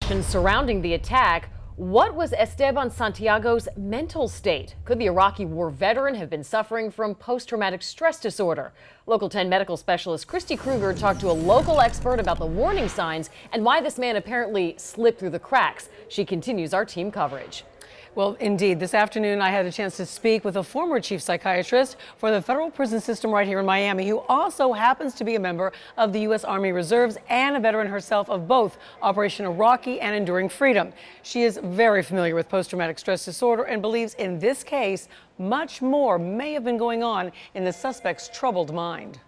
Surrounding the attack, what was Esteban Santiago's mental state? Could the Iraqi war veteran have been suffering from post-traumatic stress disorder? Local 10 medical specialist Kristi Krueger talked to a local expert about the warning signs and why this man apparently slipped through the cracks. She continues our team coverage. Well, indeed, this afternoon I had a chance to speak with a former chief psychiatrist for the federal prison system right here in Miami, who also happens to be a member of the U.S. Army Reserves and a veteran herself of both Operation Iraqi and Enduring Freedom. She is very familiar with post-traumatic stress disorder and believes in this case much more may have been going on in the suspect's troubled mind.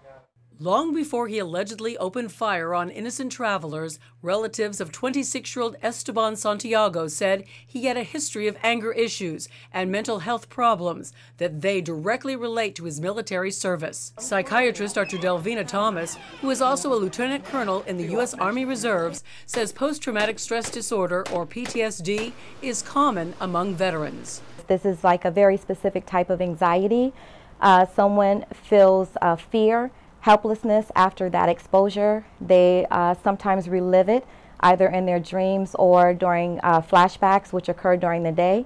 Long before he allegedly opened fire on innocent travelers, relatives of 26-year-old Esteban Santiago said he had a history of anger issues and mental health problems that they directly relate to his military service. Psychiatrist Dr. Delvina Thomas, who is also a lieutenant colonel in the U.S. Army Reserves, says post-traumatic stress disorder, or PTSD, is common among veterans. This is like a very specific type of anxiety. Someone feels fear, helplessness after that exposure. They sometimes relive it either in their dreams or during flashbacks which occur during the day.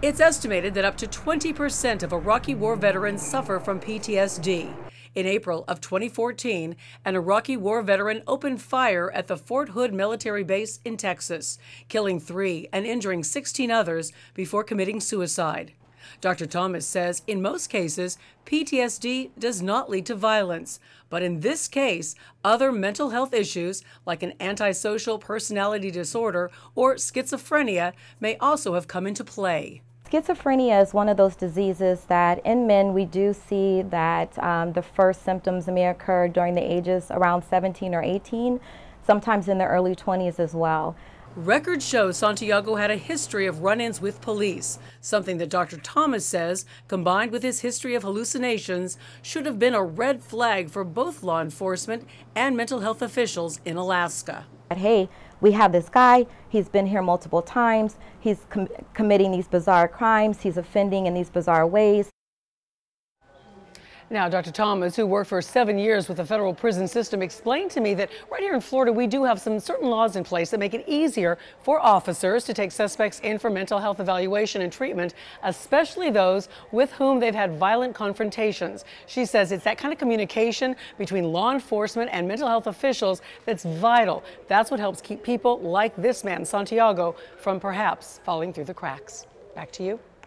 It's estimated that up to 20% of Iraqi war veterans suffer from PTSD. In April of 2014, an Iraqi war veteran opened fire at the Fort Hood military base in Texas, killing 3 and injuring 16 others before committing suicide. Dr. Thomas says in most cases, PTSD does not lead to violence. But in this case, other mental health issues like an antisocial personality disorder or schizophrenia may also have come into play. Schizophrenia is one of those diseases that in men we do see that the first symptoms may occur during the ages around 17 or 18, sometimes in the early 20s as well. Records show Santiago had a history of run-ins with police, something that Dr. Thomas says, combined with his history of hallucinations, should have been a red flag for both law enforcement and mental health officials in Alaska. Hey, we have this guy, he's been here multiple times, he's committing these bizarre crimes, he's offending in these bizarre ways. Now, Dr. Thomas, who worked for 7 years with the federal prison system, explained to me that right here in Florida, we do have some certain laws in place that make it easier for officers to take suspects in for mental health evaluation and treatment, especially those with whom they've had violent confrontations. She says it's that kind of communication between law enforcement and mental health officials that's vital. That's what helps keep people like this man, Santiago, from perhaps falling through the cracks. Back to you.